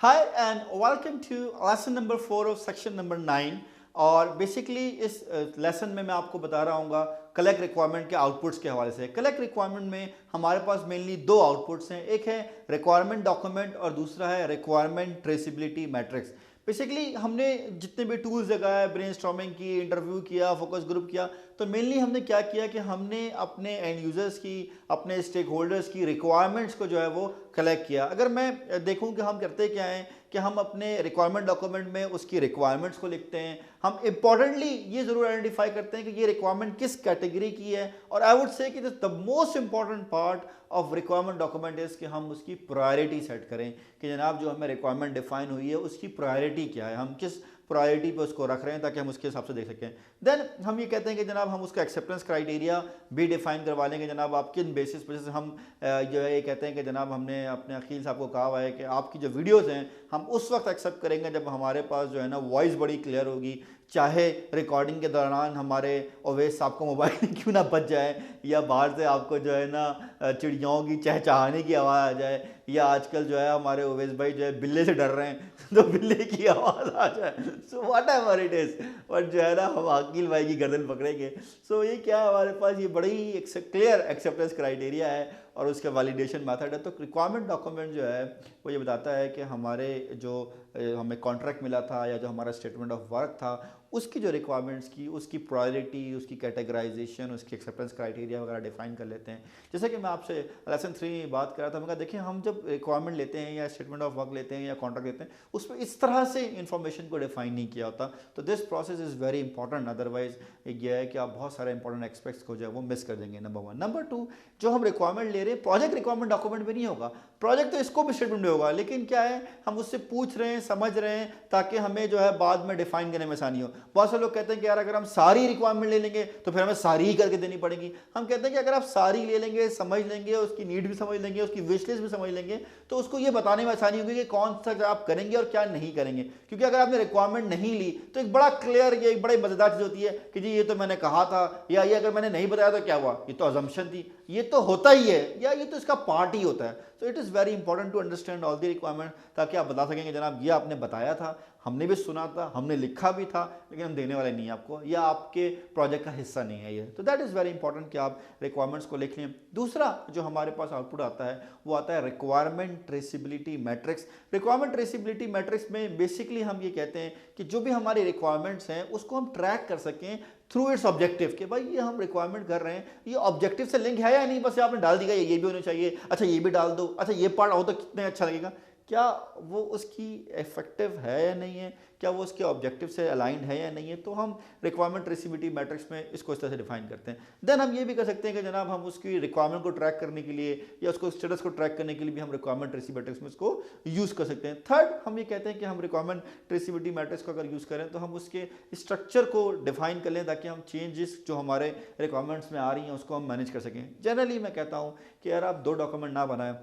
Hi and welcome to lesson number 4 of section number 9 और basically इस lesson में मैं आपको बता रहा हूँ कलेक्ट रिक्वायरमेंट के आउटपुट्स के हवाले से। कलेक्ट रिक्वायरमेंट में हमारे पास मेनली दो आउटपुट्स हैं, एक है रिक्वायरमेंट डॉक्यूमेंट और दूसरा है रिक्वायरमेंट ट्रेसिबिलिटी मैट्रिक्स। बेसिकली हमने जितने भी टूल्स लगाए, ब्रेनस्टॉर्मिंग की, इंटरव्यू किया, फोकस ग्रुप किया, तो मेनली हमने क्या किया कि हमने अपने एंड यूजर्स की, अपने स्टेक होल्डर्स की रिक्वायरमेंट्स को जो है वो कलेक्ट किया। अगर मैं देखूं कि हम करते क्या हैं कि हम अपने रिक्वायरमेंट डॉक्यूमेंट में उसकी रिक्वायरमेंट्स को लिखते हैं। हम इंपॉर्टेंटली ये जरूर आइडेंटिफाई करते हैं कि ये रिक्वायरमेंट किस कैटेगरी की है, और आई वुड से कि the most important part of requirement document is कि हम उसकी प्रायोरिटी सेट करें कि जनाब जो हमें रिक्वायरमेंट डिफाइन हुई है उसकी प्रायोरिटी क्या है, हम किस प्रायोरिटी पे उसको रख रहे हैं ताकि हम उसके हिसाब से देख सकें। देन हम ये कहते हैं कि जनाब हम उसका एक्सेप्टेंस क्राइटेरिया भी डिफाइन करवा लेंगे। जनाब आप किन बेसिस पर, जैसे हम जो है ये कहते हैं कि जनाब हमने अपने अकील साहब को कहा हुआ है कि आपकी जो वीडियोस हैं हम उस वक्त एक्सेप्ट करेंगे जब हमारे पास जो है ना वॉइस बड़ी क्लियर होगी, चाहे रिकॉर्डिंग के दौरान हमारे ओवैस साहब को मोबाइल क्यों ना बच जाए, या बाहर से आपको जो है ना चिड़ियाओं की चहचहाने की आवाज़ आ जाए, या आजकल जो है हमारे ओवैस भाई जो है बिल्ले से डर रहे हैं तो बिल्ले की आवाज़ आ जाए। So what ever it is, but जो है ना हम अकील भाई की गर्दन पकड़ेंगे। सो ये क्या है, हमारे पास ये बड़ी ही क्लियर एक्सेप्टेंस क्राइटेरिया है और उसका वैलिडेशन मेथड है। तो रिक्वायरमेंट डॉक्यूमेंट जो है वो ये बताता है कि हमारे जो हमें कॉन्ट्रैक्ट मिला था या जो हमारा स्टेटमेंट ऑफ वर्क था उसकी जो रिक्वायरमेंट्स की, उसकी प्रायोरिटी, उसकी कैटेगराइजेशन, उसकी एक्सेप्टेंस क्राइटेरिया वगैरह डिफाइन कर लेते हैं। जैसे कि मैं आपसे लेसन 3 में बात कर रहा था, मैं कहा देखिए हम जब रिक्वायरमेंट लेते हैं या स्टेटमेंट ऑफ वर्क लेते हैं या कॉन्ट्रैक्ट लेते हैं उसमें इस तरह से इंफॉर्मेशन को डिफाइन नहीं किया होता। तो this process is very important, otherwise यह है कि आप बहुत सारे इंपॉर्टेंट एक्सपेक्ट्स को जो है वो मिस कर देंगे। नंबर 1। नंबर 2, जो हम रिक्वायरमेंट ले रहे हैं प्रोजेक्ट रिक्वायरमेंट डॉक्यूमेंट में नहीं होगा, प्रोजेक्ट तो इसको भी स्टेटमेंट में होगा, लेकिन क्या है हम उससे पूछ रहे हैं, समझ रहे हैं ताकि हमें जो है बाद में डिफाइन करने में आसानी हो। बहुत से लोग कहते हैं कि यार अगर हम सारी रिक्वायरमेंट ले लेंगे तो फिर हमें सारी ही करके देनी पड़ेगी। हम कहते हैं कि अगर आप सारी ले लेंगे, समझ लेंगे, उसकी नीड भी समझ लेंगे, उसकी विश लिस्ट भी समझ लेंगे, तो उसको ये बताने में आसानी होगी कि कौन सा आप करेंगे और क्या नहीं करेंगे। क्योंकि अगर आपने रिक्वायरमेंट नहीं ली तो एक बड़ा क्लियर, ये एक बड़ी मजेदार चीज होती है कि जी ये तो मैंने कहा था, या ये अगर मैंने नहीं बताया तो क्या हुआ, ये तो अजम्पशन थी, ये तो होता ही है, या ये तो इसका पार्ट ही होता है। So it is very important to understand all the requirement, ताकि आप बता सकेंगे जनाब ये आपने बताया था, हमने भी सुना था, हमने लिखा भी था, लेकिन हम देने वाले नहीं हैं आपको, या आपके प्रोजेक्ट का हिस्सा नहीं है ये। तो दैट इज़ वेरी इंपॉर्टेंट कि आप रिक्वायरमेंट्स को लिख लें। दूसरा जो हमारे पास आउटपुट आता है वो आता है requirement traceability matrix. Requirement traceability matrix में बेसिकली हम ये कहते हैं कि जो भी हमारी रिक्वायरमेंट्स हैं उसको हम ट्रैक कर सकें थ्रू इट्स ऑब्जेक्टिव, कि भाई ये हम रिक्वायरमेंट कर रहे हैं, ये ऑब्जेक्टिव से लिंक है या नहीं, बस आपने डाल दिया ये भी होना चाहिए, अच्छा ये भी डाल दो, अच्छा ये पार्ट हो तो कितने अच्छा लगेगा, क्या वो उसकी इफेक्टिव है या नहीं है, क्या वो उसके ऑब्जेक्टिव से अलाइंड है या नहीं है। तो हम रिक्वायरमेंट ट्रेसिबिलिटी मैट्रिक्स में इसको इस तरह से डिफाइन करते हैं। देन हम ये भी कर सकते हैं कि जनाब हम उसकी रिक्वायरमेंट को ट्रैक करने के लिए या उसको स्टेटस को ट्रैक करने के लिए भी हम रिक्वायरमेंट ट्रेसिबिलिटी मैट्रिक्स में इसको यूज़ कर सकते हैं। थर्ड, हम ये कहते हैं कि हम रिक्वायरमेंट ट्रेसिबिलिटी मैट्रिक्स को अगर यूज़ करें तो हम उसके स्ट्रक्चर को डिफाइन कर लें ताकि हम चेंजेस जो हमारे रिक्वायरमेंट्स में आ रही हैं उसको हम मैनेज कर सकें। जनरली मैं कहता हूँ कि यार आप 2 डॉक्यूमेंट ना बनाएं,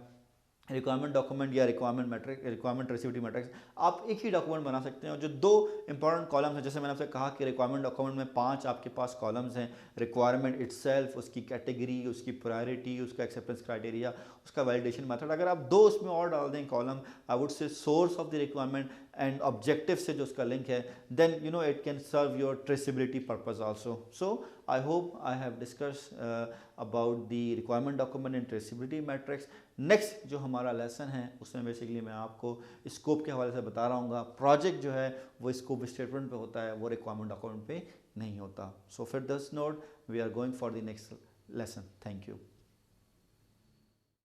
रिक्वायरमेंट डॉक्यूमेंट या requirement matrix, requirement traceability matrix, आप एक ही डॉक्यूमेंट बना सकते हैं और जो 2 इंपॉर्टेंट कॉलम्स हैं, जैसे मैंने आपसे कहा कि रिक्वायरमेंट डॉक्यूमेंट में 5 आपके पास कॉलम्स हैं, रिक्वायरमेंट इटसेल्फ, उसकी कैटेगरी, उसकी प्रायोरिटी, उसका एक्सेप्टेंस क्राइटेरिया, उसका वैलिडेशन मेथड, अगर आप 2 उसमें और डाल दें column, I would say source of the requirement and objective से जो उसका लिंक है, then you know it can serve your traceability purpose also. So I hope I have discuss about the requirement document and traceability matrix. Next जो हमारा lesson है उसमें basically मैं आपको स्कोप के हवाले से बता रहा हूँ। प्रोजेक्ट जो है वो स्कोप स्टेटमेंट पे होता है, वो रिक्वायरमेंट डॉक्यूमेंट पे नहीं होता। सो फिर this note we are going for the next lesson. Thank you.